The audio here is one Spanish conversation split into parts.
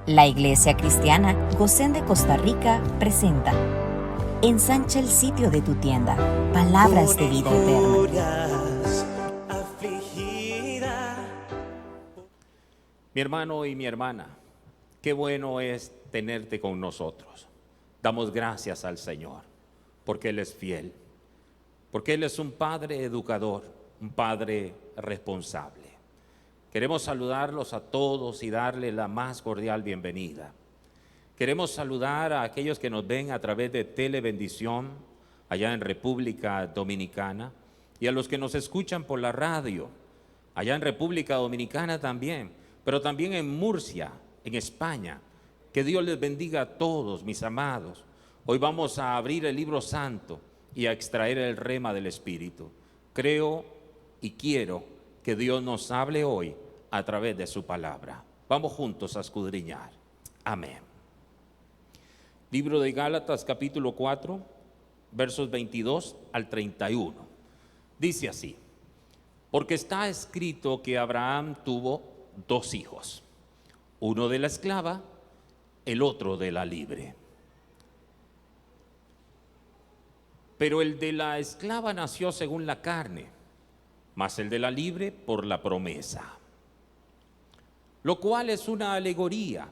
La Iglesia Cristiana Gosén de Costa Rica presenta: ensancha el sitio de tu tienda, palabras de vida eterna. Mi hermano y mi hermana, qué bueno es tenerte con nosotros. Damos gracias al Señor, porque Él es fiel, porque Él es un Padre educador, un Padre responsable. Queremos saludarlos a todos y darle la más cordial bienvenida. Queremos saludar a aquellos que nos ven a través de Telebendición, allá en República Dominicana, y a los que nos escuchan por la radio, allá en República Dominicana también, pero también en Murcia, en España. Que Dios les bendiga a todos, mis amados. Hoy vamos a abrir el libro santo y a extraer el rema del Espíritu. Creo y quiero que Dios nos hable hoy a través de su palabra. Vamos juntos a escudriñar. Amén. Libro de Gálatas, capítulo 4, versos 22 al 31. Dice así: porque está escrito que Abraham tuvo dos hijos, uno de la esclava, el otro de la libre. Pero el de la esclava nació según la carne, mas el de la libre por la promesa. Lo cual es una alegoría,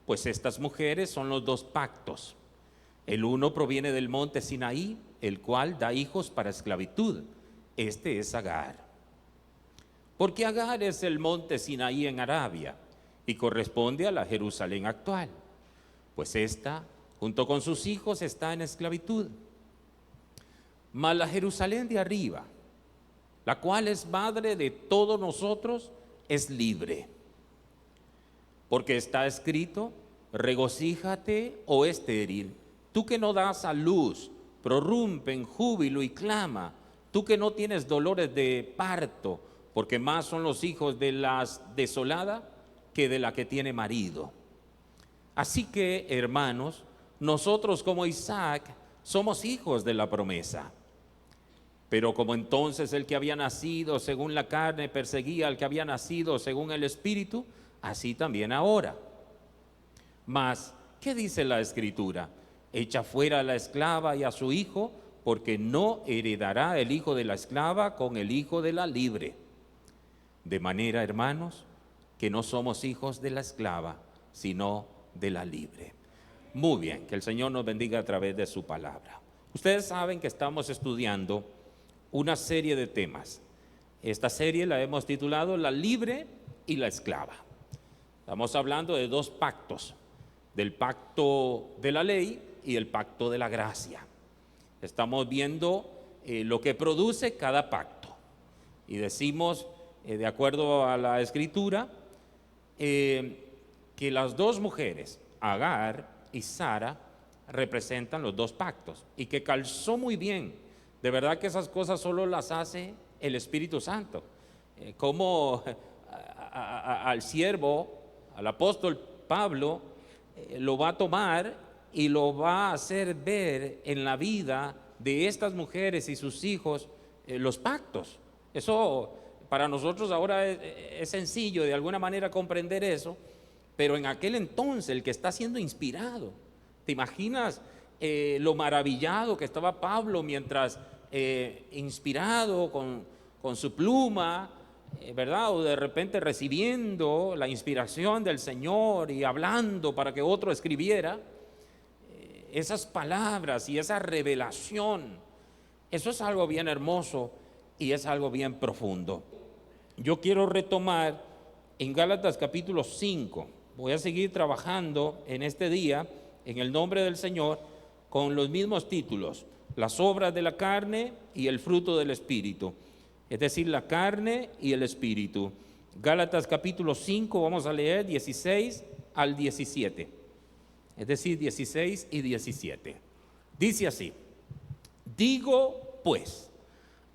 pues estas mujeres son los dos pactos. El uno proviene del monte Sinaí, el cual da hijos para esclavitud. Este es Agar. Porque Agar es el monte Sinaí en Arabia y corresponde a la Jerusalén actual, pues esta, junto con sus hijos, está en esclavitud. Mas la Jerusalén de arriba, la cual es madre de todos nosotros, es libre. Porque está escrito: regocíjate, oh estéril, tú que no das a luz, prorrumpe en júbilo y clama, tú que no tienes dolores de parto, porque más son los hijos de la desolada que de la que tiene marido. Así que, hermanos, nosotros como Isaac somos hijos de la promesa. Pero como entonces el que había nacido según la carne perseguía al que había nacido según el Espíritu, así también ahora. Mas, ¿qué dice la Escritura? Echa fuera a la esclava y a su hijo, porque no heredará el hijo de la esclava con el hijo de la libre. De manera, hermanos, que no somos hijos de la esclava, sino de la libre. Muy bien, que el Señor nos bendiga a través de su palabra. Ustedes saben que estamos estudiando una serie de temas. Esta serie la hemos titulado La libre y la esclava. Estamos hablando de dos pactos, del pacto de la ley y el pacto de la gracia. Estamos viendo lo que produce cada pacto. Y decimos, de acuerdo a la Escritura, que las dos mujeres, Agar y Sara, representan los dos pactos y que calzó muy bien. De verdad que esas cosas solo las hace el Espíritu Santo. Como al siervo, al apóstol Pablo, lo va a tomar y lo va a hacer ver en la vida de estas mujeres y sus hijos los pactos. Eso para nosotros ahora es sencillo de alguna manera comprender eso, pero en aquel entonces el que está siendo inspirado, ¿te imaginas lo maravillado que estaba Pablo mientras inspirado con su pluma, ¿verdad? O de repente recibiendo la inspiración del Señor y hablando para que otro escribiera esas palabras y esa revelación. Eso es algo bien hermoso y es algo bien profundo. Yo quiero retomar en Gálatas capítulo 5. Voy a seguir trabajando en este día, en el nombre del Señor, con los mismos títulos: las obras de la carne y el fruto del Espíritu. Es decir, la carne y el Espíritu. Gálatas capítulo 5, vamos a leer 16 al 17. Es decir, 16 y 17. Dice así: digo pues,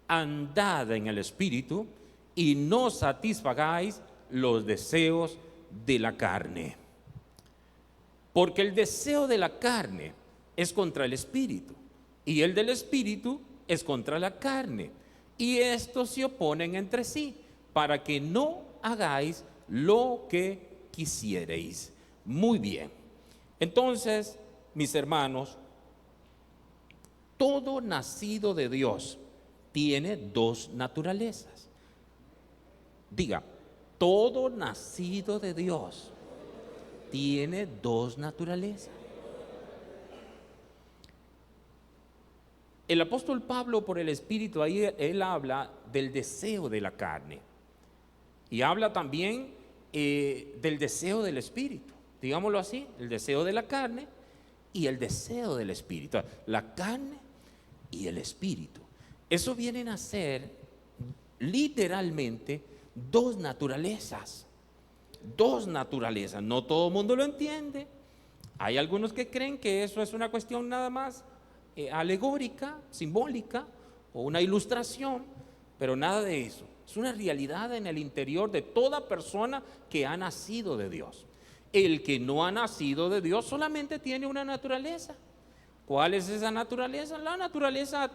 andad en el Espíritu y no satisfagáis los deseos de la carne. Porque el deseo de la carne es contra el Espíritu, y el del Espíritu es contra la carne, y estos se oponen entre sí, para que no hagáis lo que quisiereis. Muy bien. Entonces, mis hermanos, todo nacido de Dios tiene dos naturalezas. Diga, todo nacido de Dios tiene dos naturalezas. El apóstol Pablo, por el Espíritu, ahí él habla del deseo de la carne y habla también del deseo del Espíritu, digámoslo así, el deseo de la carne y el deseo del Espíritu, la carne y el Espíritu. Eso vienen a ser literalmente dos naturalezas, no todo el mundo lo entiende. Hay algunos que creen que eso es una cuestión nada más alegórica, simbólica o una ilustración, pero nada de eso. Es una realidad en el interior de toda persona que ha nacido de Dios. El que no ha nacido de Dios solamente tiene una naturaleza. ¿Cuál es esa naturaleza? La naturaleza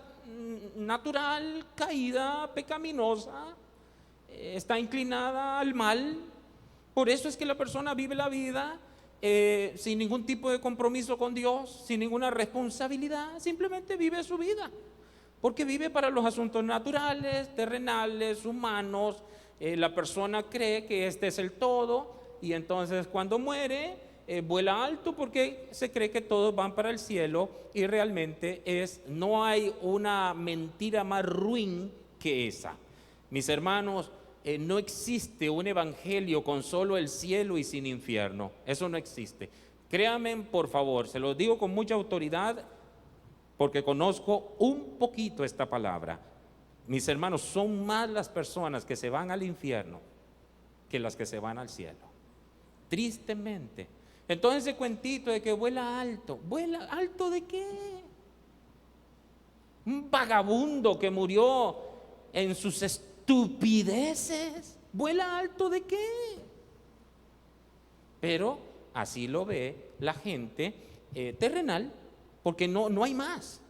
natural, caída, pecaminosa, está inclinada al mal. Por eso es que la persona vive la vida sin ningún tipo de compromiso con Dios, sin ninguna responsabilidad, simplemente vive su vida, porque vive para los asuntos naturales, terrenales, humanos. La persona cree que este es el todo y entonces cuando muere vuela alto porque se cree que todos van para el cielo y realmente no hay una mentira más ruin que esa. Mis hermanos, no existe un evangelio con solo el cielo y sin infierno. Eso no existe. Créanme, por favor, se lo digo con mucha autoridad porque conozco un poquito esta palabra. Mis hermanos, son más las personas que se van al infierno que las que se van al cielo. Tristemente. Entonces ese cuentito de que vuela alto ¿de qué? Un vagabundo que murió en sus estupideces, ¿vuela alto de qué? Pero así lo ve la gente terrenal, porque no hay más,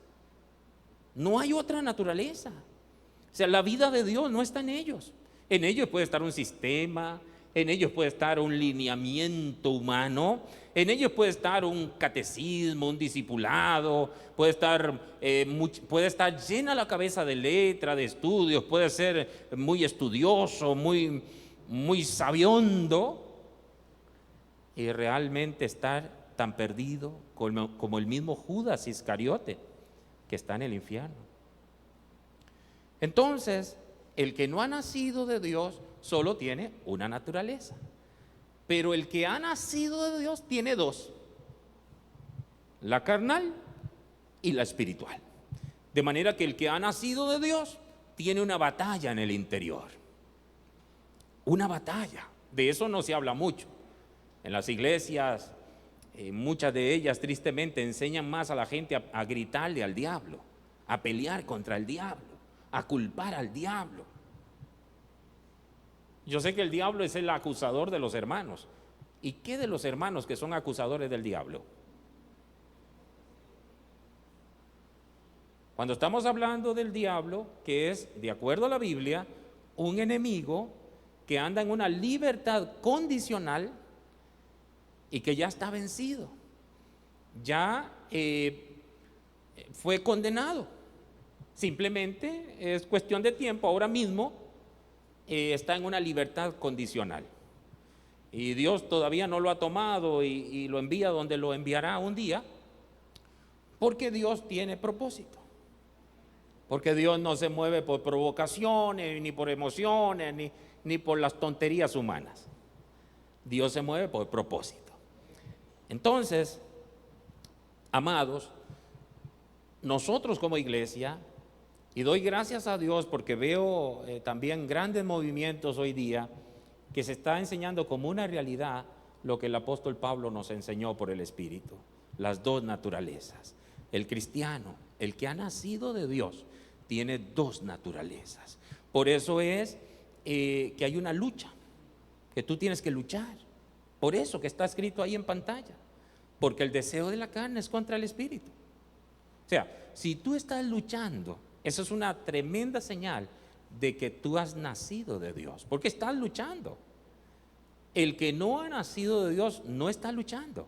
no hay otra naturaleza. O sea, la vida de Dios no está en ellos. En ellos puede estar un sistema, en ellos puede estar un lineamiento humano, en ellos puede estar un catecismo, un discipulado, puede estar llena la cabeza de letra, de estudios, puede ser muy estudioso, muy sabiondo, y realmente estar tan perdido como el mismo Judas Iscariote, que está en el infierno. Entonces, el que no ha nacido de Dios solo tiene una naturaleza, pero el que ha nacido de Dios tiene dos: la carnal y la espiritual. De manera que el que ha nacido de Dios tiene una batalla en el interior, una batalla. De eso no se habla mucho en las iglesias. Muchas de ellas tristemente enseñan más a la gente a gritarle al diablo, a pelear contra el diablo, a culpar al diablo. Yo sé que el diablo es el acusador de los hermanos. ¿Y qué de los hermanos que son acusadores del diablo? Cuando estamos hablando del diablo, que es, de acuerdo a la Biblia, un enemigo que anda en una libertad condicional y que ya está vencido, ya fue condenado. Simplemente es cuestión de tiempo. Ahora mismo está en una libertad condicional y Dios todavía no lo ha tomado y lo envía donde lo enviará un día, porque Dios tiene propósito, porque Dios no se mueve por provocaciones, ni por emociones, ni por las tonterías humanas. Dios se mueve por propósito. Entonces, amados, nosotros como iglesia, y doy gracias a Dios porque veo también grandes movimientos hoy día que se está enseñando como una realidad lo que el apóstol Pablo nos enseñó por el Espíritu: las dos naturalezas. El cristiano, el que ha nacido de Dios, tiene dos naturalezas. Por eso es que hay una lucha, que tú tienes que luchar. Por eso que está escrito ahí en pantalla, porque el deseo de la carne es contra el Espíritu. O sea, si tú estás luchando, eso es una tremenda señal de que tú has nacido de Dios, porque estás luchando. El que no ha nacido de Dios no está luchando,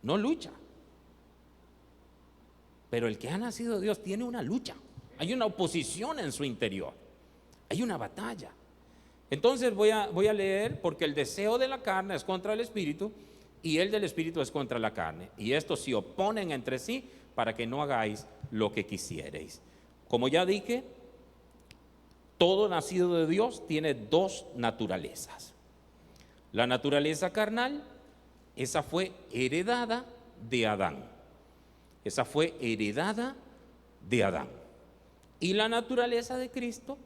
no lucha. Pero el que ha nacido de Dios tiene una lucha, hay una oposición en su interior, hay una batalla. Entonces voy a leer, porque el deseo de la carne es contra el espíritu y el del espíritu es contra la carne, y estos se oponen entre sí para que no hagáis lo que quisierais. Como ya dije, todo nacido de Dios tiene dos naturalezas. La naturaleza carnal, esa fue heredada de Adán. Esa fue heredada de Adán. Y la naturaleza de Cristo,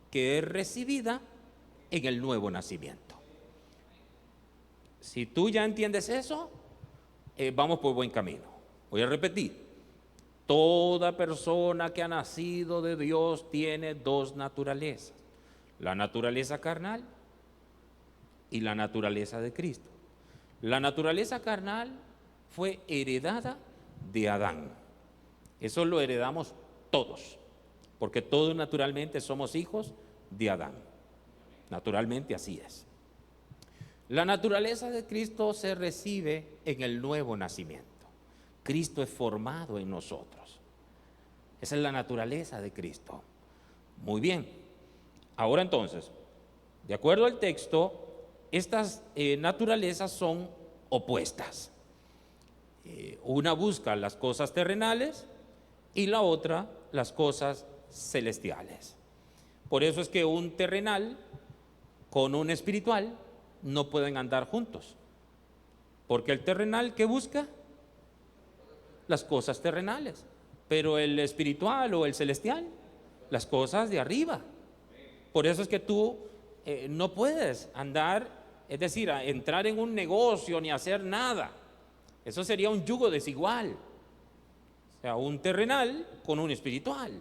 que es recibida en el nuevo nacimiento. Si tú ya entiendes eso, vamos por buen camino. Voy a repetir. Toda persona que ha nacido de Dios tiene dos naturalezas: la naturaleza carnal y la naturaleza de Cristo. La naturaleza carnal fue heredada de Adán. Eso lo heredamos todos, porque todos naturalmente somos hijos de Adán. Naturalmente así es. La naturaleza de Cristo se recibe en el nuevo nacimiento. Cristo es formado en nosotros. Esa es la naturaleza de Cristo. Muy bien. Ahora entonces, de acuerdo al texto, estas naturalezas son opuestas. Una busca las cosas terrenales y la otra las cosas celestiales. Por eso es que un terrenal con un espiritual no pueden andar juntos, porque el terrenal, ¿qué busca? Las cosas terrenales, pero el espiritual o el celestial, las cosas de arriba. Por eso es que tú no puedes andar, es decir, a entrar en un negocio ni hacer nada. Eso sería un yugo desigual. O sea, un terrenal con un espiritual,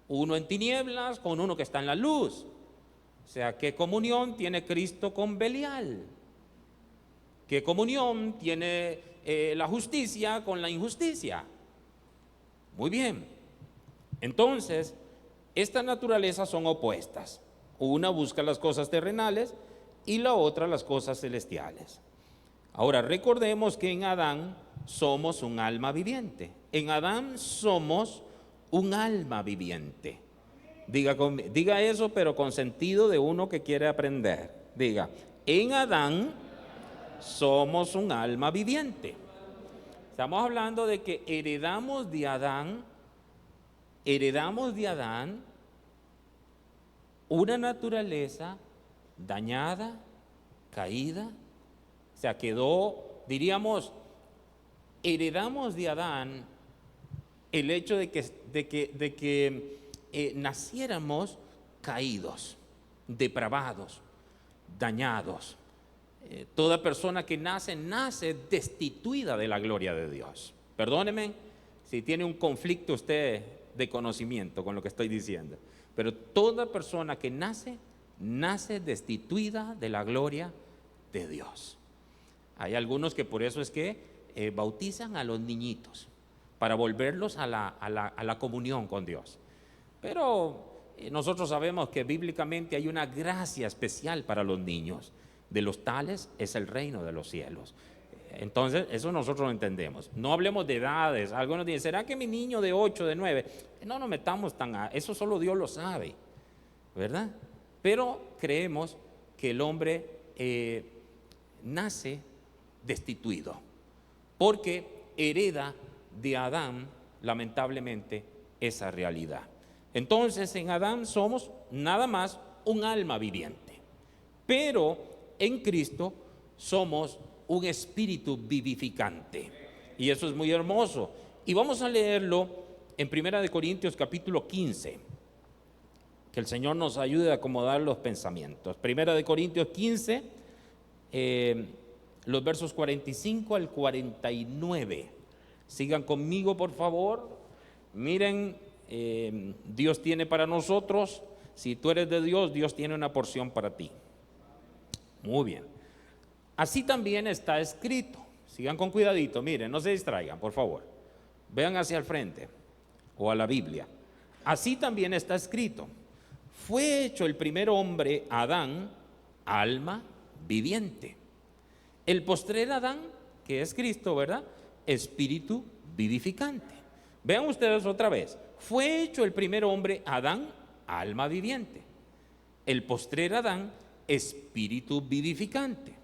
uno en tinieblas con uno que está en la luz. O sea, ¿qué comunión tiene Cristo con Belial? ¿Qué comunión tiene la justicia con la injusticia? Muy bien. Entonces, estas naturalezas son opuestas. Una busca las cosas terrenales y la otra las cosas celestiales. Ahora, recordemos que en Adán somos un alma viviente. En Adán somos un alma viviente. Diga eso, pero con sentido de uno que quiere aprender. Diga, en Adán somos un alma viviente. Estamos hablando de que heredamos de Adán una naturaleza dañada, caída. O sea, diríamos, heredamos de Adán el hecho de que naciéramos caídos, depravados, dañados. Toda persona que nace destituida de la gloria de Dios. Perdóneme si tiene un conflicto usted de conocimiento con lo que estoy diciendo, pero toda persona que nace destituida de la gloria de Dios. Hay algunos que por eso es que bautizan a los niñitos, para volverlos a la comunión con Dios. Pero nosotros sabemos que bíblicamente hay una gracia especial para los niños. De los tales es el reino de los cielos. Entonces, eso nosotros lo entendemos. No hablemos de edades. Algunos dicen, ¿será que mi niño de 8, de 9? No nos metamos eso solo Dios lo sabe, ¿verdad? Pero creemos que el hombre nace destituido, porque hereda de Adán, lamentablemente, esa realidad. Entonces, en Adán somos nada más un alma viviente, pero en Cristo somos un espíritu vivificante, y eso es muy hermoso. Y vamos a leerlo en 1 Corintios capítulo 15, que el Señor nos ayude a acomodar los pensamientos. 1 Corintios 15, los versos 45 al 49. Sigan conmigo, por favor. Miren, Dios tiene para nosotros, si tú eres de Dios, Dios tiene una porción para ti. Muy bien. Así también está escrito. Sigan con cuidadito, miren, no se distraigan, por favor. Vean hacia el frente o a la Biblia. Así también está escrito. Fue hecho el primer hombre, Adán, alma viviente. El postrer Adán, que es Cristo, ¿verdad? Espíritu vivificante. Vean ustedes otra vez. Fue hecho el primer hombre, Adán, alma viviente. El postrer Adán, espíritu vivificante.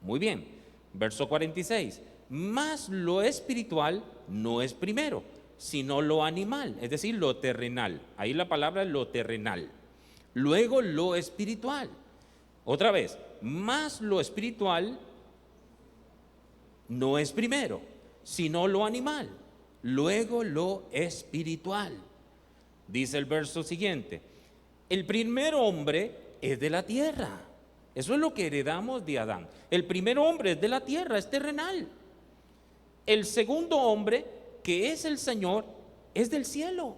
Muy bien. Verso 46. Mas lo espiritual no es primero, sino lo animal, es decir, lo terrenal. Ahí la palabra es lo terrenal. Luego lo espiritual. Otra vez, mas lo espiritual no es primero, sino lo animal. Luego lo espiritual. Dice el verso siguiente: el primer hombre es de la tierra. Eso es lo que heredamos de Adán. El primer hombre es de la tierra, es terrenal. El segundo hombre, que es el Señor, es del cielo.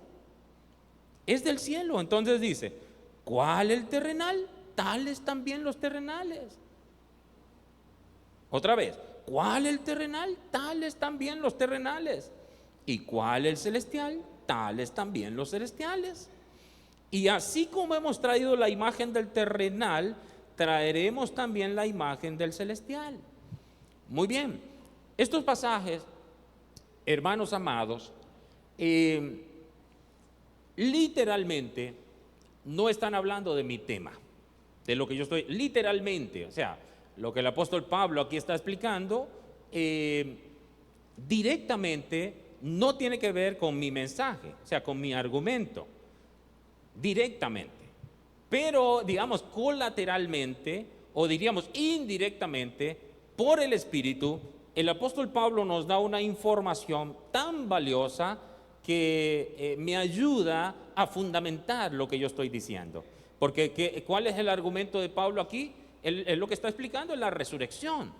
Es del cielo. Entonces dice, ¿cuál el terrenal? Tales también los terrenales. Otra vez, ¿cuál el terrenal? Tales también los terrenales. ¿Y cuál el celestial? Tales también los celestiales. Y así como hemos traído la imagen del terrenal, traeremos también la imagen del celestial. Muy bien, estos pasajes, hermanos amados, literalmente no están hablando de mi tema, de lo que yo estoy, literalmente, o sea, lo que el apóstol Pablo aquí está explicando, directamente no tiene que ver con mi mensaje, o sea, con mi argumento, directamente. Pero, digamos, colateralmente, o diríamos indirectamente, por el Espíritu, el apóstol Pablo nos da una información tan valiosa que me ayuda a fundamentar lo que yo estoy diciendo. Porque, ¿cuál es el argumento de Pablo aquí? Él lo que está explicando es la resurrección.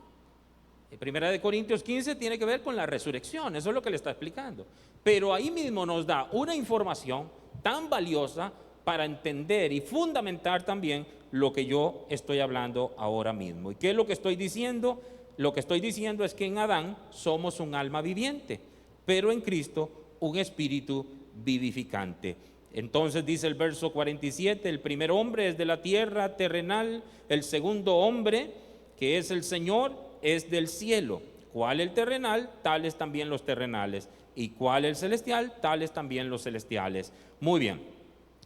Primera de Corintios 15 tiene que ver con la resurrección, eso es lo que le está explicando. Pero ahí mismo nos da una información tan valiosa para entender y fundamentar también lo que yo estoy hablando ahora mismo. ¿Y qué es lo que estoy diciendo? Lo que estoy diciendo es que en Adán somos un alma viviente, pero en Cristo un espíritu vivificante. Entonces dice el verso 47, el primer hombre es de la tierra terrenal, el segundo hombre, que es el Señor, es del cielo. ¿Cuál el terrenal? Tales también los terrenales. ¿Y cuál el celestial? Tales también los celestiales. Muy bien.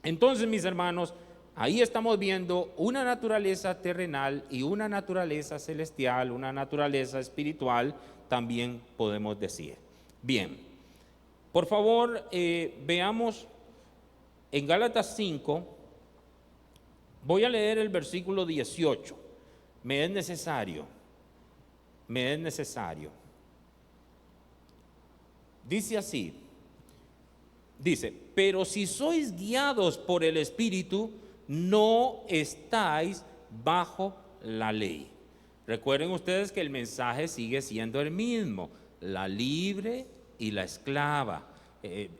Entonces, mis hermanos, ahí estamos viendo una naturaleza terrenal y una naturaleza celestial, una naturaleza espiritual, también podemos decir. Bien, por favor, veamos en Gálatas 5, voy a leer el versículo 18, me es necesario. Dice así, dice, pero si sois guiados por el Espíritu, no estáis bajo la ley. Recuerden ustedes que el mensaje sigue siendo el mismo, la libre y la esclava.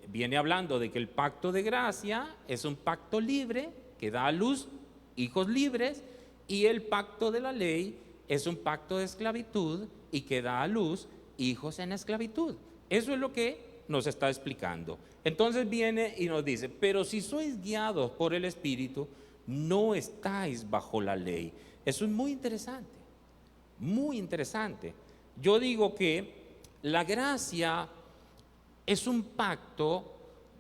Viene hablando de que el pacto de gracia es un pacto libre que da a luz hijos libres, y el pacto de la ley es un pacto de esclavitud y que da a luz hijos en esclavitud. Eso es lo que nos está explicando. Entonces viene y nos dice, pero si sois guiados por el Espíritu, no estáis bajo la ley. Eso es muy interesante, muy interesante. Yo digo que la gracia es un pacto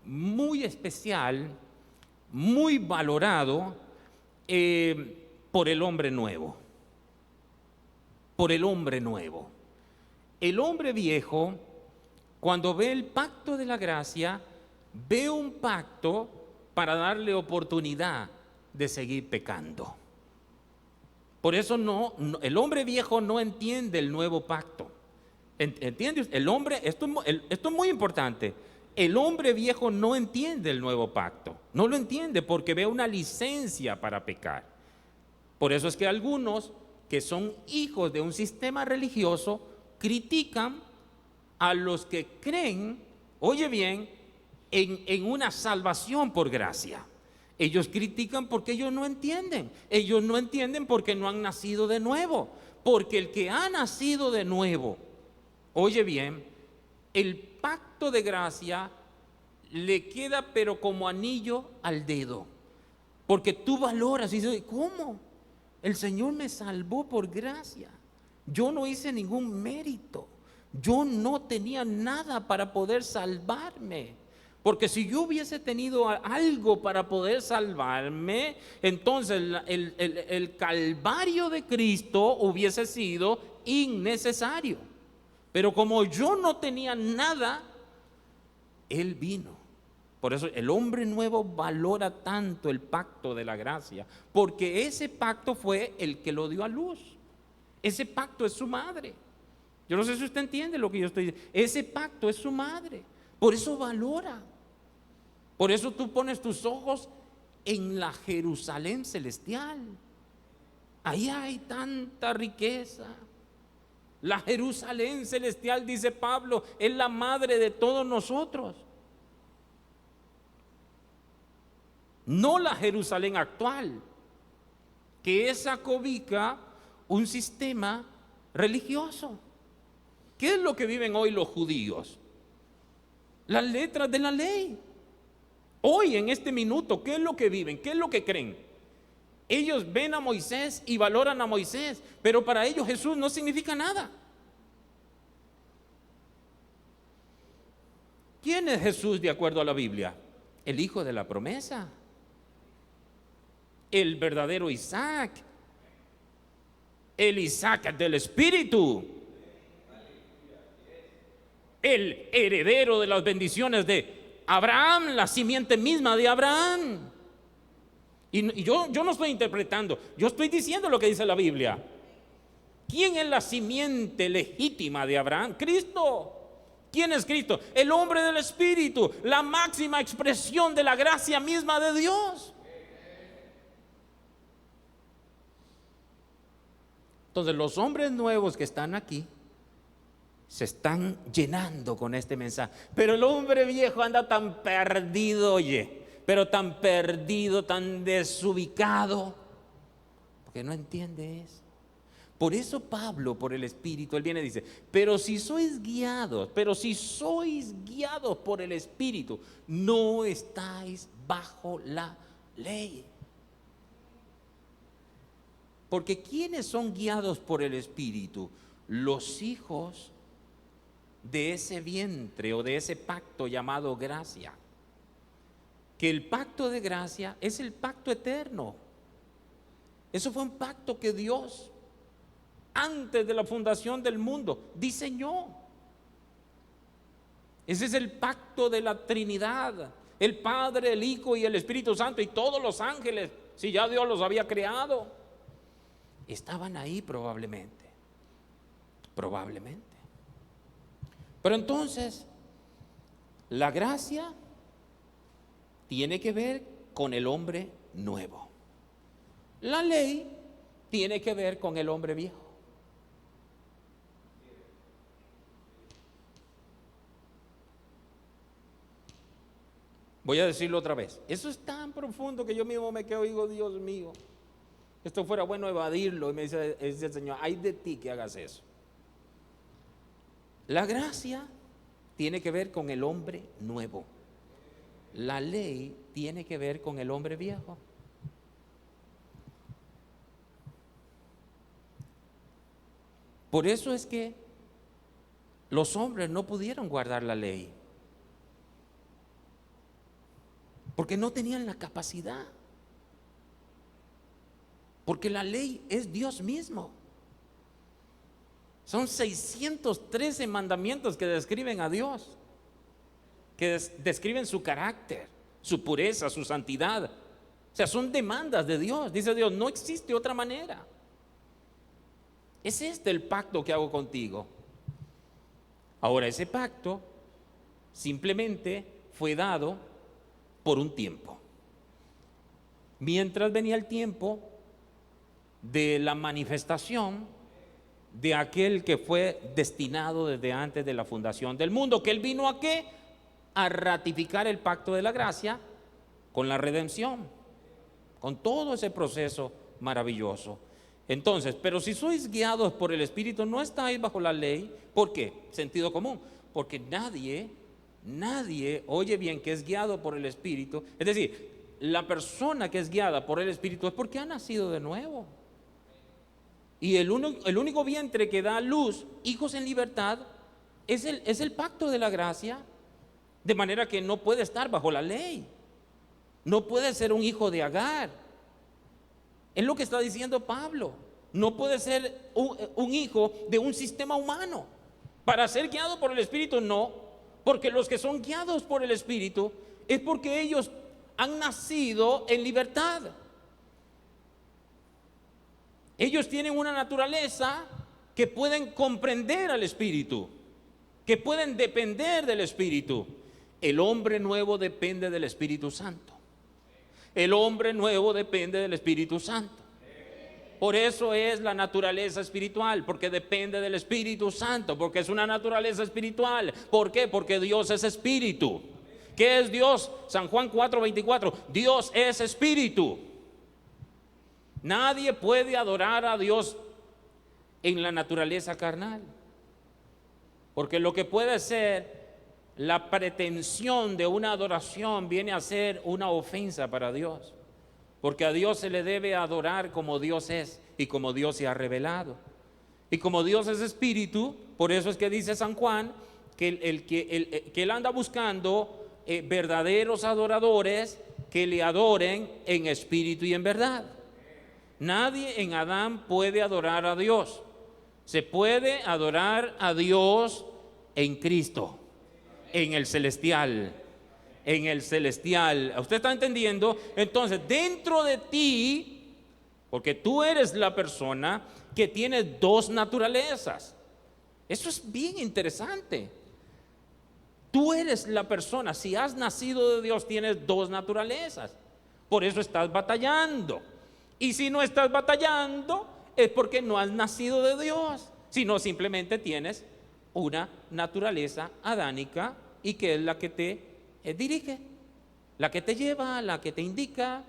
muy especial, muy valorado por el hombre nuevo. Por el hombre nuevo. El hombre viejo, cuando ve el pacto de la gracia, ve un pacto para darle oportunidad de seguir pecando. Por eso el hombre viejo no entiende el nuevo pacto. ¿Entiendes? El hombre, esto es muy importante. El hombre viejo no entiende el nuevo pacto. No lo entiende porque ve una licencia para pecar. Por eso es que algunos que son hijos de un sistema religioso critican a los que creen, oye bien, en una salvación por gracia. Ellos critican porque ellos no entienden. Ellos no entienden porque no han nacido de nuevo. Porque el que ha nacido de nuevo, oye bien, el pacto de gracia le queda pero como anillo al dedo. Porque tú valoras y dices, ¿cómo? El Señor me salvó por gracia. Yo no hice ningún mérito. Yo no tenía nada para poder salvarme. Porque si yo hubiese tenido algo para poder salvarme, entonces el calvario de Cristo hubiese sido innecesario. Pero como yo no tenía nada, Él vino. Por eso el hombre nuevo valora tanto el pacto de la gracia, porque ese pacto fue el que lo dio a luz. Ese pacto es su madre. Yo no sé si usted entiende lo que yo estoy diciendo. Ese pacto es su madre. Por eso valora. Por eso tú pones tus ojos en la Jerusalén celestial. Ahí hay tanta riqueza. La Jerusalén celestial, dice Pablo, es la madre de todos nosotros. No la Jerusalén actual, que esa cobica un sistema religioso. ¿Qué es lo que viven hoy los judíos? Las letras de la ley. Hoy, en este minuto, ¿qué es lo que viven? ¿Qué es lo que creen? Ellos ven a Moisés y valoran a Moisés, pero para ellos Jesús no significa nada. ¿Quién es Jesús de acuerdo a la Biblia? El hijo de la promesa, el verdadero Isaac, el Isaac del Espíritu, el heredero de las bendiciones de Abraham, la simiente misma de Abraham. Y yo no estoy interpretando, yo estoy diciendo lo que dice la Biblia. ¿Quién es la simiente legítima de Abraham? Cristo. ¿Quién es Cristo? El hombre del Espíritu, la máxima expresión de la gracia misma de Dios. Entonces los hombres nuevos que están aquí se están llenando con este mensaje, pero el hombre viejo anda tan perdido, oye, pero tan perdido, tan desubicado, porque no entiende eso. Por eso Pablo, por el Espíritu, él viene y dice, pero si sois guiados por el Espíritu, no estáis bajo la ley. Porque ¿quiénes son guiados por el Espíritu? Los hijos de ese vientre o de ese pacto llamado gracia. Que el pacto de gracia es el pacto eterno. Eso fue un pacto que Dios, antes de la fundación del mundo, diseñó. Ese es el pacto de la Trinidad, el Padre, el Hijo y el Espíritu Santo y todos los ángeles, si ya Dios los había creado. Estaban ahí probablemente. Pero entonces, la gracia tiene que ver con el hombre nuevo. La ley tiene que ver con el hombre viejo. Voy a decirlo otra vez. Eso es tan profundo que yo mismo me quedo y digo, Dios mío, esto fuera bueno evadirlo. Y me dice el Señor, ay de ti que hagas eso. La gracia tiene que ver con el hombre nuevo. La ley tiene que ver con el hombre viejo. Por eso es que los hombres no pudieron guardar la ley, porque no tenían la capacidad. Porque la ley es Dios mismo. Son 613 mandamientos que describen a Dios, que describen su carácter, su pureza, su santidad. O sea, son demandas de Dios. Dice Dios, no existe otra manera. Es este el pacto que hago contigo. Ahora, ese pacto simplemente fue dado por un tiempo. Mientras venía el tiempo de la manifestación de aquel que fue destinado desde antes de la fundación del mundo, que él vino ¿a qué? A ratificar el pacto de la gracia con la redención, con todo ese proceso maravilloso. Entonces, pero si sois guiados por el Espíritu, no estáis bajo la ley. ¿Por qué? Sentido común. Porque nadie, oye bien, que es guiado por el Espíritu. Es decir, la persona que es guiada por el Espíritu es porque ha nacido de nuevo. Y el único vientre que da a luz hijos en libertad es el pacto de la gracia, de manera que no puede estar bajo la ley, no puede ser un hijo de Agar. Es lo que está diciendo Pablo. No puede ser un hijo de un sistema humano. Para ser guiado por el Espíritu, no, porque los que son guiados por el Espíritu es porque ellos han nacido en libertad. Ellos tienen una naturaleza que pueden comprender al Espíritu, que pueden depender del Espíritu. El hombre nuevo depende del Espíritu Santo. El hombre nuevo depende del Espíritu Santo. Por eso es la naturaleza espiritual, porque depende del Espíritu Santo, porque es una naturaleza espiritual. ¿Por qué? Porque Dios es espíritu. ¿Qué es Dios? San Juan 4:24. Dios es espíritu. Nadie puede adorar a Dios en la naturaleza carnal, porque lo que puede ser la pretensión de una adoración viene a ser una ofensa para Dios, porque a Dios se le debe adorar como Dios es y como Dios se ha revelado. Y como Dios es espíritu, por eso es que dice San Juan que él anda buscando verdaderos adoradores que le adoren en espíritu y en verdad. Nadie en Adán puede adorar a Dios. Se puede adorar a Dios en Cristo, en el celestial, en el celestial. ¿Usted está entendiendo? Entonces, dentro de ti, porque tú eres la persona que tiene dos naturalezas. Eso es bien interesante. Tú eres la persona, si has nacido de Dios, tienes dos naturalezas. Por eso estás batallando. Y si no estás batallando, es porque no has nacido de Dios, sino simplemente tienes una naturaleza adánica, y que es la que te dirige, la que te lleva, la que te indica.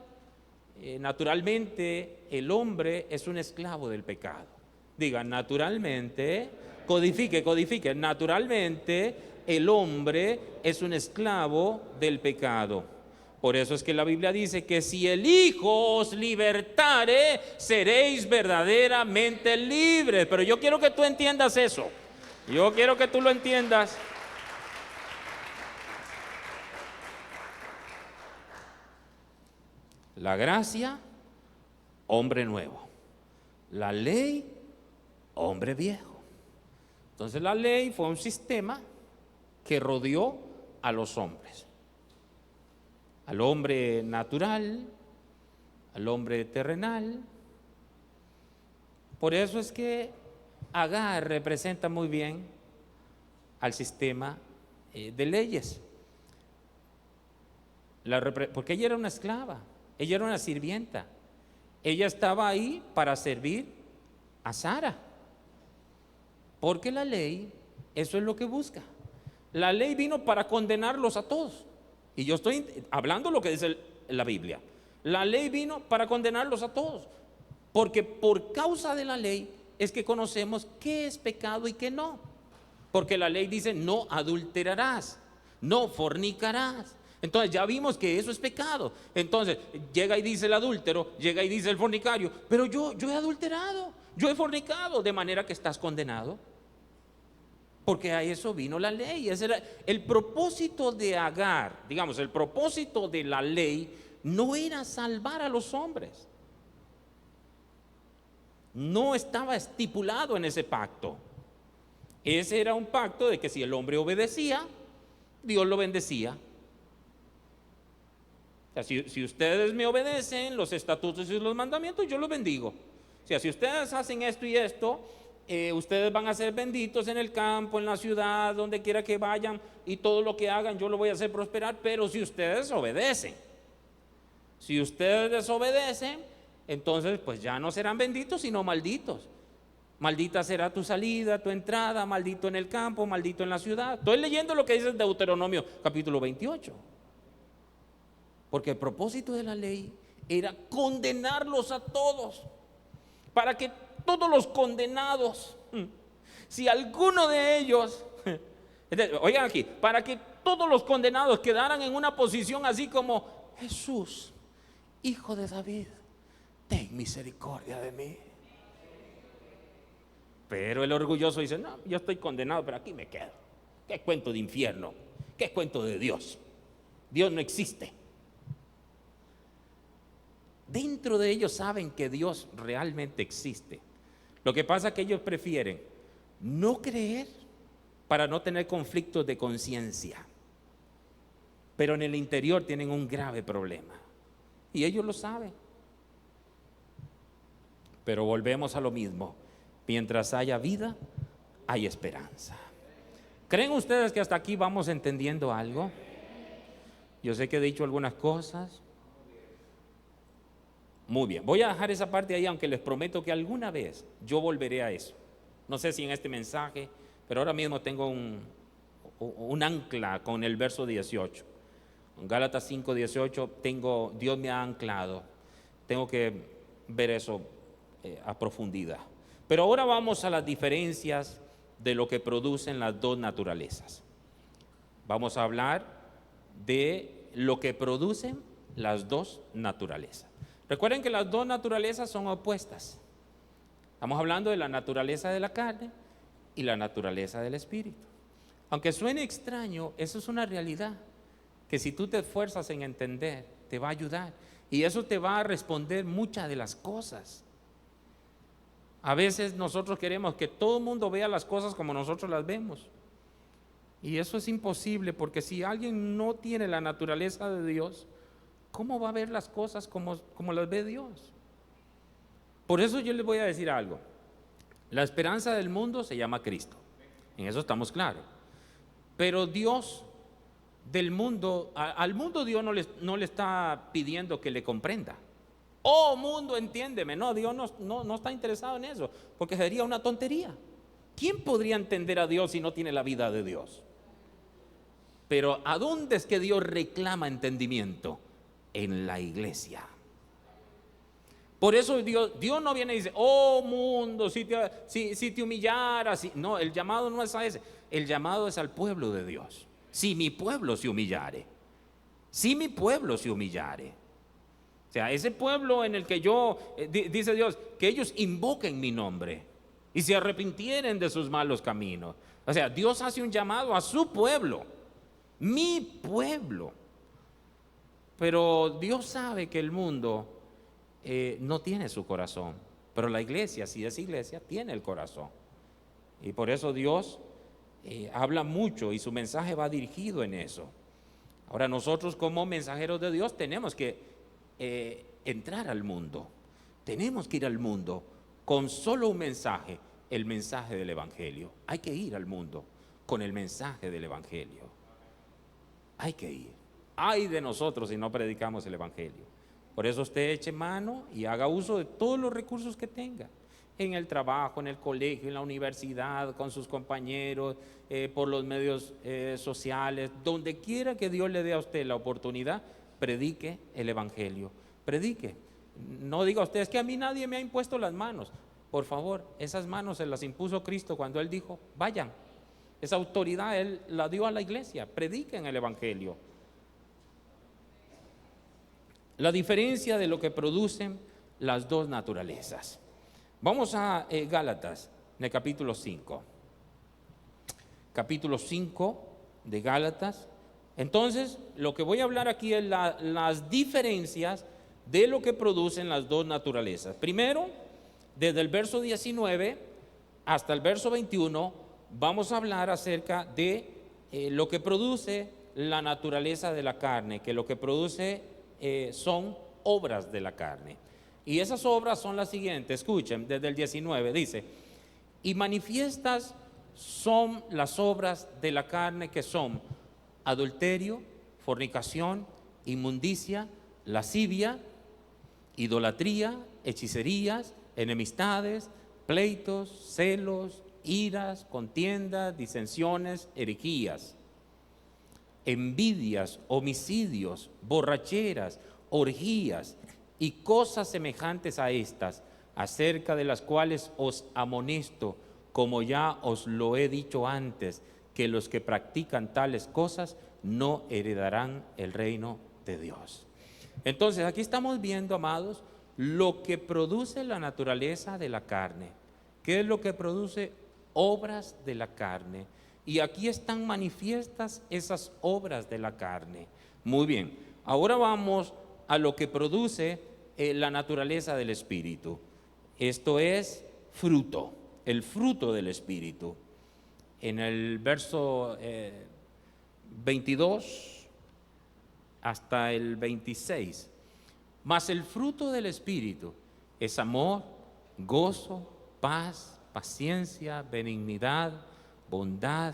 Naturalmente, el hombre es un esclavo del pecado. Diga, naturalmente, codifique. Naturalmente, el hombre es un esclavo del pecado. Por eso es que la Biblia dice que si el Hijo os libertare, seréis verdaderamente libres. Pero yo quiero que tú entiendas eso. Yo quiero que tú lo entiendas. La gracia, hombre nuevo. La ley, hombre viejo. Entonces la ley fue un sistema que rodeó a los hombres. Al hombre natural, al hombre terrenal. Por eso es que Agar representa muy bien al sistema de leyes. Porque ella era una esclava, ella era una sirvienta. Ella estaba ahí para servir a Sara. Porque la ley, eso es lo que busca. La ley vino para condenarlos a todos. Y yo estoy hablando lo que dice la Biblia. La ley vino para condenarlos a todos. Porque por causa de la ley es que conocemos qué es pecado y qué no. Porque la ley dice: no adulterarás, no fornicarás. Entonces ya vimos que eso es pecado. Entonces llega y dice el adúltero, llega y dice el fornicario: pero yo he adulterado, yo he fornicado, de manera que estás condenado. Porque a eso vino la ley. Ese era el propósito de Agar. Digamos, el propósito de la ley no era salvar a los hombres. No estaba estipulado en ese pacto. Ese era un pacto de que si el hombre obedecía, Dios lo bendecía. O sea, si ustedes me obedecen los estatutos y los mandamientos, yo los bendigo. O sea, si ustedes hacen esto y esto, ustedes van a ser benditos en el campo, en la ciudad, donde quiera que vayan, y todo lo que hagan yo lo voy a hacer prosperar. Pero si ustedes obedecen, si ustedes desobedecen, entonces pues ya no serán benditos sino malditos. Maldita será tu salida, tu entrada, maldito en el campo, maldito en la ciudad. Estoy leyendo lo que dice Deuteronomio capítulo 28. Porque el propósito de la ley era condenarlos a todos, para que todos los condenados, si alguno de ellos, oigan aquí, para que todos los condenados quedaran en una posición así como: Jesús, Hijo de David, ten misericordia de mí. Pero el orgulloso dice, no, yo estoy condenado, pero aquí me quedo. ¿Qué cuento de infierno? ¿Qué cuento de Dios? Dios no existe. Dentro de ellos saben que Dios realmente existe. Lo que pasa es que ellos prefieren no creer para no tener conflictos de conciencia. Pero en el interior tienen un grave problema. Y ellos lo saben. Pero volvemos a lo mismo. Mientras haya vida, hay esperanza. ¿Creen ustedes que hasta aquí vamos entendiendo algo? Yo sé que he dicho algunas cosas. Muy bien, voy a dejar esa parte ahí, aunque les prometo que alguna vez yo volveré a eso. No sé si en este mensaje, pero ahora mismo tengo un ancla con el verso 18. En Gálatas 5:18 Dios me ha anclado. Tengo que ver eso a profundidad. Pero ahora vamos a las diferencias de lo que producen las dos naturalezas. Vamos a hablar de lo que producen las dos naturalezas. Recuerden que las dos naturalezas son opuestas. Estamos hablando de la naturaleza de la carne y la naturaleza del espíritu. Aunque suene extraño, eso es una realidad que si tú te esfuerzas en entender, te va a ayudar. Y eso te va a responder muchas de las cosas. A veces nosotros queremos que todo el mundo vea las cosas como nosotros las vemos. Y eso es imposible, porque si alguien no tiene la naturaleza de Dios, ¿cómo va a ver las cosas como las ve Dios? Por eso yo les voy a decir algo. La esperanza del mundo se llama Cristo. En eso estamos claros. Pero Dios del mundo, al mundo Dios no le está pidiendo que le comprenda. Oh mundo, entiéndeme. No, Dios no está interesado en eso, porque sería una tontería. ¿Quién podría entender a Dios si no tiene la vida de Dios? Pero ¿a dónde es que Dios reclama entendimiento? En la iglesia. Por eso Dios no viene y dice, oh mundo, si te humillaras. No, el llamado no es a ese. El llamado es al pueblo de Dios. Si mi pueblo se humillare. Si mi pueblo se humillare. O sea, ese pueblo en el que dice Dios, que ellos invoquen mi nombre y se arrepintieren de sus malos caminos. O sea, Dios hace un llamado a su pueblo, mi pueblo. Pero Dios sabe que el mundo no tiene su corazón, pero la iglesia, si es iglesia, tiene el corazón. Y por eso Dios habla mucho y su mensaje va dirigido en eso. Ahora nosotros como mensajeros de Dios tenemos que entrar al mundo. Tenemos que ir al mundo con solo un mensaje, el mensaje del Evangelio. Hay que ir al mundo con el mensaje del Evangelio. Hay que ir. Ay de nosotros si no predicamos el Evangelio. Por eso usted eche mano y haga uso de todos los recursos que tenga. En el trabajo, en el colegio, en la universidad, con sus compañeros, por los medios sociales, donde quiera que Dios le dé a usted la oportunidad, predique el Evangelio. Predique. No diga usted, es que a mí nadie me ha impuesto las manos. Por favor, esas manos se las impuso Cristo cuando Él dijo, vayan. Esa autoridad Él la dio a la iglesia. Prediquen el Evangelio. La diferencia de lo que producen las dos naturalezas. Vamos a Gálatas, en el capítulo 5. Capítulo 5 de Gálatas. Entonces, lo que voy a hablar aquí es las diferencias de lo que producen las dos naturalezas. Primero, desde el verso 19 hasta el verso 21, vamos a hablar acerca de lo que produce la naturaleza de la carne, que lo que produce son obras de la carne. Y esas obras son las siguientes, escuchen, desde el 19 dice, y manifiestas son las obras de la carne que son adulterio, fornicación, inmundicia, lascivia, idolatría, hechicerías, enemistades, pleitos, celos, iras, contiendas, disensiones, herejías, envidias, homicidios, borracheras, orgías y cosas semejantes a estas, acerca de las cuales os amonesto, como ya os lo he dicho antes, que los que practican tales cosas no heredarán el reino de Dios. Entonces aquí estamos viendo, amados, lo que produce la naturaleza de la carne, ¿Qué es lo que produce? Obras de la carne. Y aquí están manifiestas esas obras de la carne. Muy bien, ahora vamos a lo que produce la naturaleza del Espíritu. Esto es fruto, el fruto del Espíritu. En el verso 22 hasta el 26. Mas el fruto del Espíritu es amor, gozo, paz, paciencia, benignidad, bondad,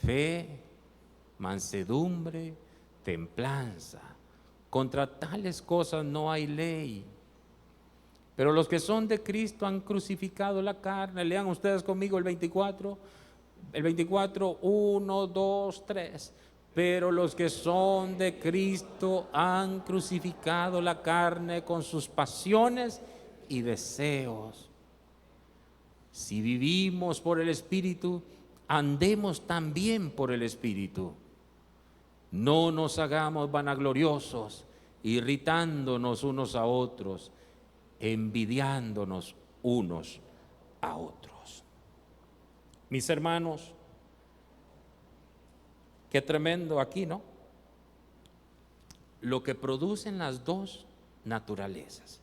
fe, mansedumbre, templanza. Contra tales cosas no hay ley. Pero los que son de Cristo han crucificado la carne. Lean ustedes conmigo el 24. El 24, 1, 2, 3. Pero los que son de Cristo han crucificado la carne con sus pasiones y deseos. Si vivimos por el Espíritu, andemos también por el Espíritu. No nos hagamos vanagloriosos, irritándonos unos a otros, envidiándonos unos a otros. Mis hermanos, qué tremendo aquí, ¿no? Lo que producen las dos naturalezas.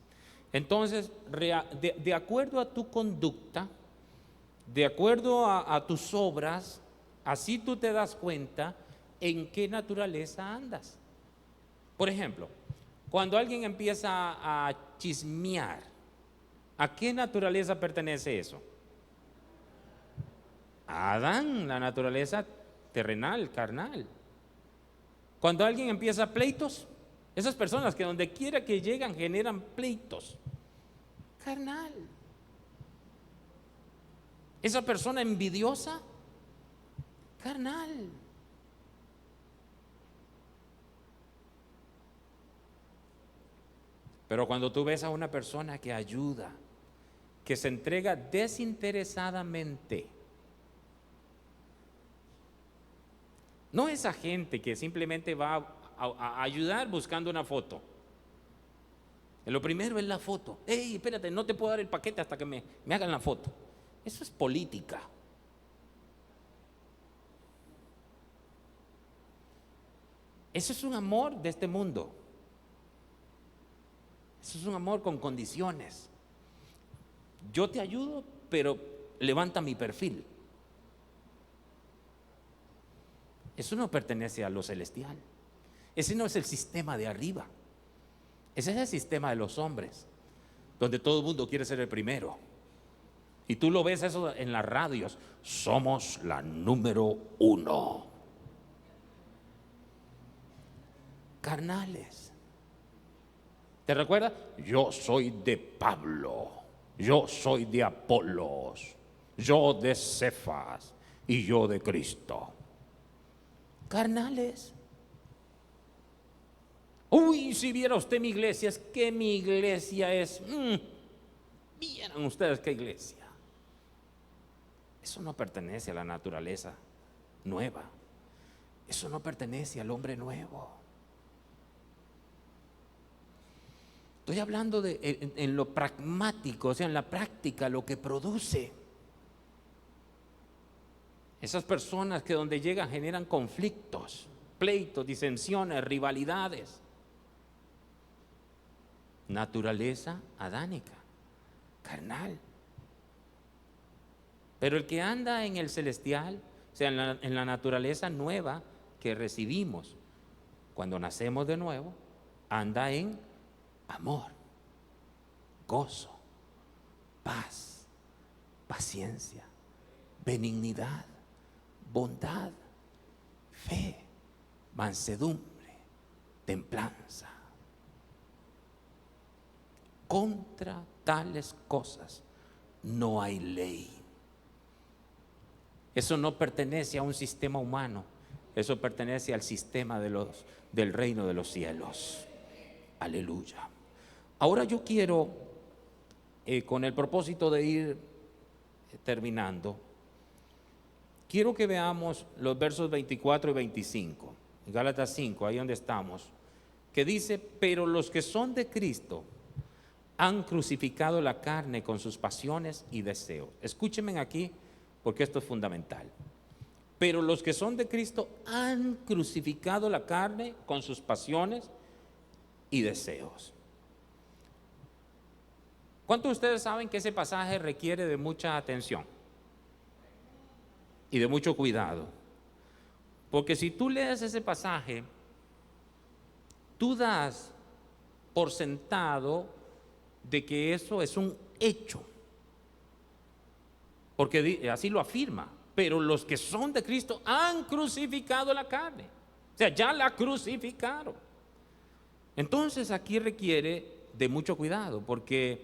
Entonces, de acuerdo a tu conducta, de acuerdo a tus obras, así tú te das cuenta en qué naturaleza andas. Por ejemplo, cuando alguien empieza a chismear, ¿a qué naturaleza pertenece eso? A Adán, la naturaleza terrenal, carnal. Cuando alguien empieza pleitos, esas personas que donde quiera que llegan generan pleitos, carnal. Esa persona envidiosa, carnal. Pero cuando tú ves a una persona que ayuda, que se entrega desinteresadamente, no esa gente que simplemente va a ayudar buscando una foto. Lo primero es la foto. Hey, espérate, no te puedo dar el paquete hasta que me hagan la foto. Eso es política. Eso es un amor de este mundo. Eso es un amor con condiciones. Yo te ayudo, pero levanta mi perfil. Eso no pertenece a lo celestial. Ese no es el sistema de arriba. Ese es el sistema de los hombres, donde todo el mundo quiere ser el primero. Y tú lo ves eso en las radios. Somos la número 1. Carnales. ¿Te recuerdas? Yo soy de Pablo, yo soy de Apolos, yo de Cefas y yo de Cristo. Carnales. Uy, si viera usted mi iglesia, es que mi iglesia es... Vieran ustedes qué iglesia. Eso no pertenece a la naturaleza nueva. Eso no pertenece al hombre nuevo. Estoy hablando en lo pragmático, o sea, en la práctica, lo que produce. Esas personas que donde llegan generan conflictos, pleitos, disensiones, rivalidades. Naturaleza adánica, carnal. Pero el que anda en el celestial, o sea, en la naturaleza nueva que recibimos cuando nacemos de nuevo, anda en amor, gozo, paz, paciencia, benignidad, bondad, fe, mansedumbre, templanza. Contra tales cosas no hay ley. Eso no pertenece a un sistema humano, eso pertenece al sistema del reino de los cielos. Aleluya. Ahora yo quiero, con el propósito de ir terminando, quiero que veamos los versos 24 y 25, Gálatas 5, ahí donde estamos, que dice, pero los que son de Cristo han crucificado la carne con sus pasiones y deseos. Escúchenme aquí porque esto es fundamental. Pero los que son de Cristo han crucificado la carne con sus pasiones y deseos. ¿Cuántos de ustedes saben que ese pasaje requiere de mucha atención y de mucho cuidado? Porque si tú lees ese pasaje, tú das por sentado de que eso es un hecho, porque así lo afirma. Pero los que son de Cristo han crucificado la carne, o sea, ya la crucificaron. Entonces aquí requiere de mucho cuidado, porque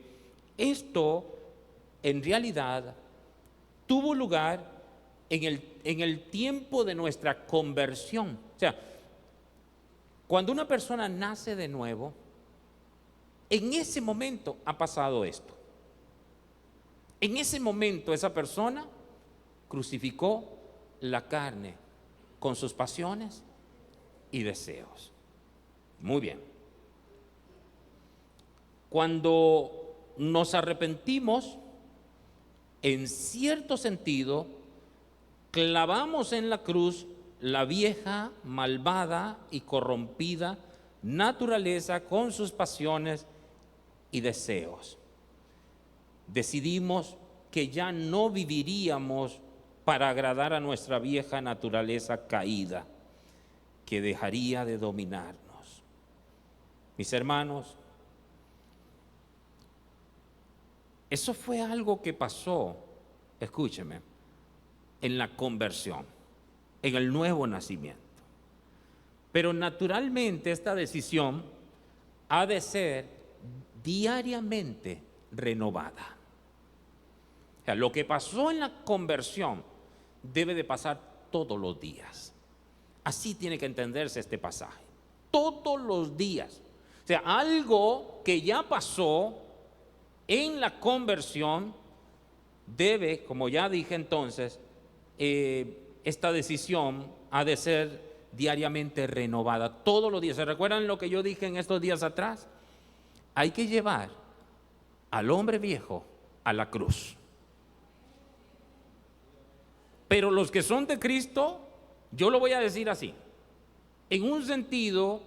esto en realidad tuvo lugar en el tiempo de nuestra conversión. O sea, cuando una persona nace de nuevo, en ese momento ha pasado esto. En ese momento esa persona crucificó la carne con sus pasiones y deseos. Muy bien. Cuando nos arrepentimos, en cierto sentido, clavamos en la cruz la vieja, malvada y corrompida naturaleza con sus pasiones y deseos. Decidimos que ya no viviríamos para agradar a nuestra vieja naturaleza caída, que dejaría de dominarnos. Mis hermanos, eso fue algo que pasó, escúcheme, en la conversión, en el nuevo nacimiento. Pero naturalmente esta decisión ha de ser diariamente renovada. O sea, lo que pasó en la conversión debe de pasar todos los días. Así tiene que entenderse este pasaje. Todos los días. O sea, algo que ya pasó en la conversión debe, como ya dije entonces, esta decisión ha de ser diariamente renovada, todos los días. ¿Se recuerdan lo que yo dije en estos días atrás? Hay que llevar al hombre viejo a la cruz. Pero los que son de Cristo, yo lo voy a decir así, en un sentido,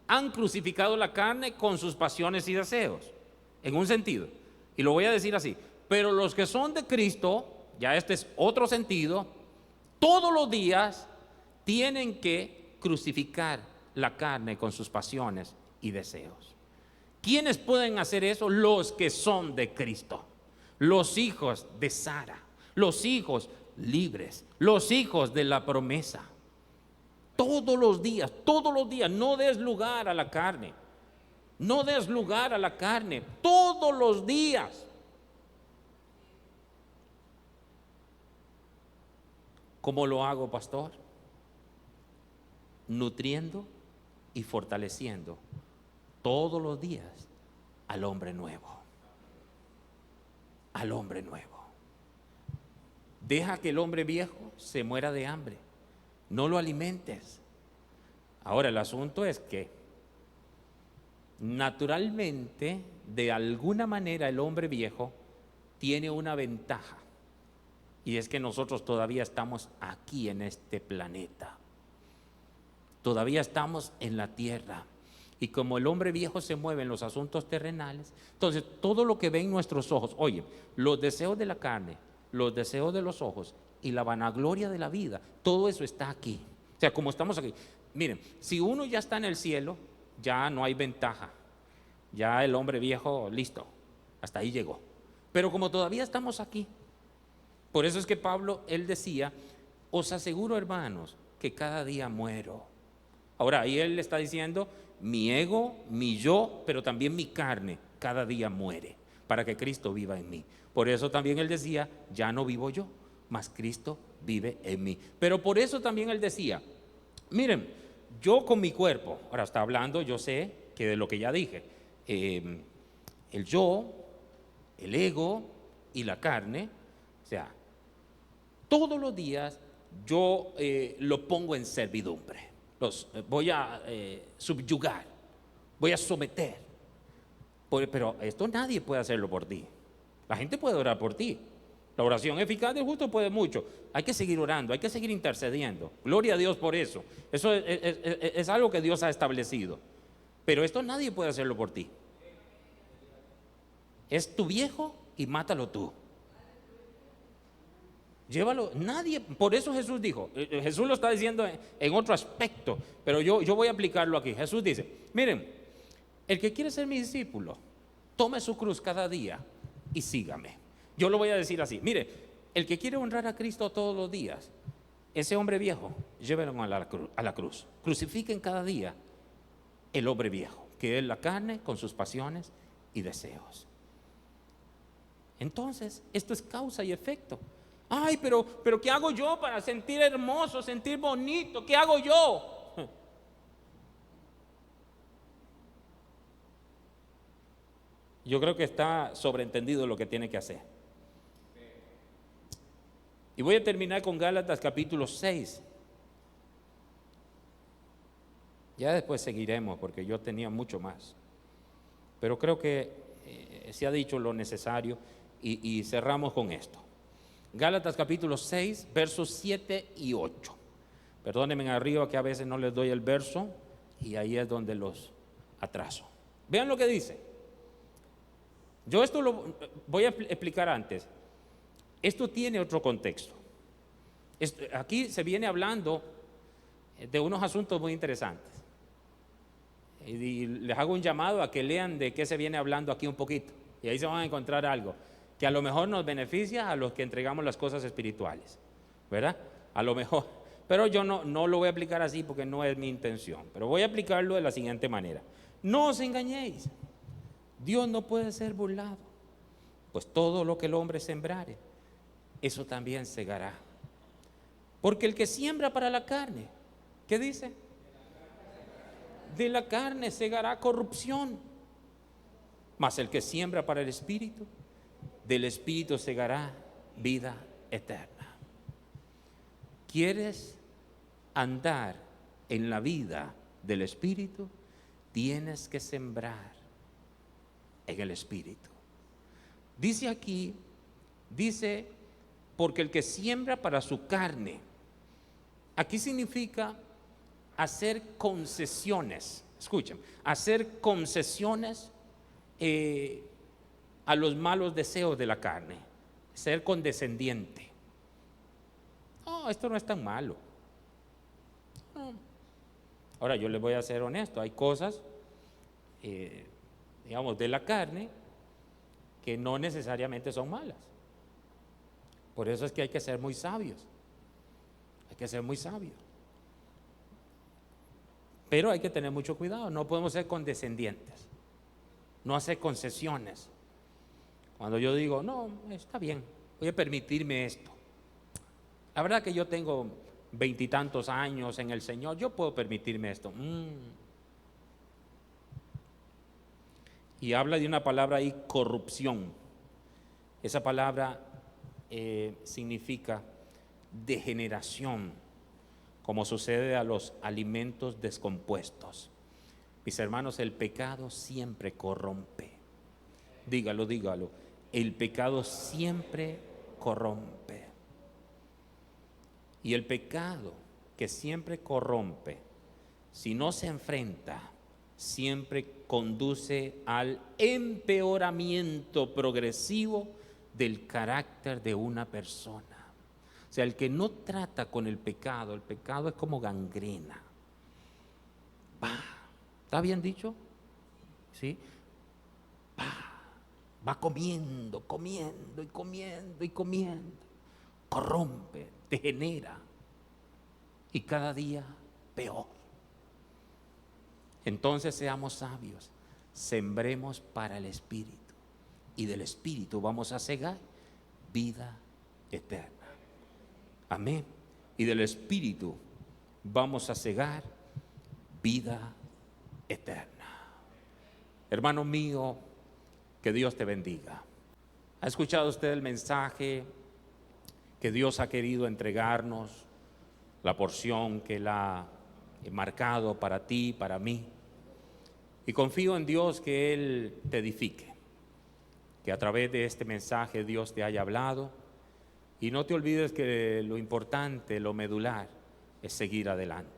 han crucificado la carne con sus pasiones y deseos, en un sentido, y lo voy a decir así. Pero los que son de Cristo, ya este es otro sentido, todos los días tienen que crucificar la carne con sus pasiones y deseos. ¿Quiénes pueden hacer eso? Los que son de Cristo, los hijos de Sara, los hijos libres, los hijos de la promesa. Todos los días, no des lugar a la carne, no des lugar a la carne, todos los días. ¿Cómo lo hago, pastor? Nutriendo y fortaleciendo todos los días al hombre nuevo. Al hombre nuevo. Deja que el hombre viejo se muera de hambre. No lo alimentes. Ahora, el asunto es que naturalmente, de alguna manera, el hombre viejo tiene una ventaja. Y es que nosotros todavía estamos aquí en este planeta. Todavía estamos en la tierra. Y como el hombre viejo se mueve en los asuntos terrenales, entonces todo lo que ven nuestros ojos, oye, los deseos de la carne, los deseos de los ojos y la vanagloria de la vida, todo eso está aquí. O sea, como estamos aquí. Miren, si uno ya está en el cielo, ya no hay ventaja. Ya el hombre viejo, listo, hasta ahí llegó. Pero como todavía estamos aquí, por eso es que Pablo, él decía, os aseguro, hermanos, que cada día muero. Ahora, ahí él le está diciendo, mi ego, mi yo, pero también mi carne, cada día muere, para que Cristo viva en mí. Por eso también él decía, ya no vivo yo, mas Cristo vive en mí. Pero por eso también él decía, miren, yo con mi cuerpo, ahora está hablando, yo sé que de lo que ya dije, el yo, el ego y la carne, o sea, todos los días yo lo pongo en servidumbre, los voy a subyugar, voy a someter, Pero esto nadie puede hacerlo por ti. La gente puede orar por ti. La oración eficaz del justo puede mucho. Hay que seguir orando, hay que seguir intercediendo. Gloria a Dios por eso. Eso es algo que Dios ha establecido. Pero esto nadie puede hacerlo por ti. Es tu viejo y mátalo tú. Llévalo, nadie, por eso Jesús dijo, Jesús lo está diciendo en otro aspecto, pero yo voy a aplicarlo aquí. Jesús dice, miren, el que quiere ser mi discípulo, tome su cruz cada día y sígame. Yo lo voy a decir así, mire, el que quiere honrar a Cristo todos los días, ese hombre viejo, llévenlo a la cruz. Crucifiquen cada día el hombre viejo, que es la carne con sus pasiones y deseos. Entonces, esto es causa y efecto. Ay, pero ¿qué hago yo para sentir hermoso, sentir bonito? ¿Qué hago yo? Yo creo que está sobreentendido lo que tiene que hacer. Y voy a terminar con Gálatas capítulo 6. Ya después seguiremos porque yo tenía mucho más. Pero creo que se ha dicho lo necesario y cerramos con esto. Gálatas capítulo 6, versos 7 y 8. Perdónenme arriba que a veces no les doy el verso y ahí es donde los atraso. Vean lo que dice. Yo esto lo voy a explicar antes. Esto tiene otro contexto. Aquí se viene hablando de unos asuntos muy interesantes. Y les hago un llamado a que lean de qué se viene hablando aquí un poquito. Y ahí se van a encontrar algo que a lo mejor nos beneficia a los que entregamos las cosas espirituales, ¿verdad? A lo mejor, pero yo no lo voy a aplicar así porque no es mi intención, pero voy a aplicarlo de la siguiente manera. No os engañéis, Dios no puede ser burlado, pues todo lo que el hombre sembrare, eso también segará. Porque el que siembra para la carne, ¿qué dice? De la carne segará corrupción, mas el que siembra para el espíritu, del espíritu segará vida eterna. ¿Quieres andar en la vida del espíritu? Tienes que sembrar en el espíritu. Dice aquí, porque el que siembra para su carne, aquí significa hacer concesiones. Escuchen, hacer concesiones a los malos deseos de la carne, ser condescendiente. No, esto no es tan malo. No. Ahora yo les voy a ser honesto, hay cosas, digamos, de la carne que no necesariamente son malas. Por eso es que hay que ser muy sabios. Hay que ser muy sabios. Pero hay que tener mucho cuidado, no podemos ser condescendientes, no hacer concesiones. Cuando yo digo, no, está bien, voy a permitirme esto. La verdad que yo tengo 20 y tantos años en el Señor, yo puedo permitirme esto. Y habla de una palabra ahí, corrupción. Esa palabra significa degeneración, como sucede a los alimentos descompuestos. Mis hermanos, el pecado siempre corrompe. Dígalo. El pecado siempre corrompe. Y el pecado que siempre corrompe, si no se enfrenta, siempre conduce al empeoramiento progresivo del carácter de una persona. O sea, el que no trata con el pecado es como gangrena. ¿Está bien dicho? ¿Sí? Va comiendo, corrompe, degenera y cada día peor. Entonces seamos sabios, sembremos para el espíritu y del espíritu vamos a segar vida eterna. Amén. Y del espíritu vamos a segar vida eterna. Hermano mío, que Dios te bendiga. ¿Ha escuchado usted el mensaje que Dios ha querido entregarnos? La porción que Él ha marcado para ti, para mí. Y confío en Dios que Él te edifique, que a través de este mensaje Dios te haya hablado. Y no te olvides que lo importante, lo medular, es seguir adelante.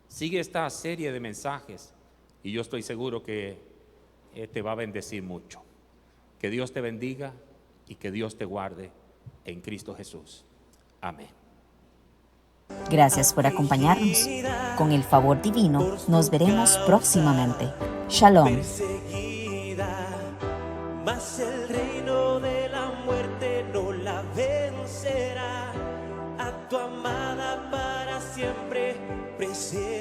Sigue esta serie de mensajes y yo estoy seguro que te va a bendecir mucho. Que Dios te bendiga y que Dios te guarde en Cristo Jesús. Amén. Gracias por acompañarnos. Con el favor divino, nos veremos próximamente. Shalom. Mas el reino de la muerte no la vencerá. A tu amada para siempre presente.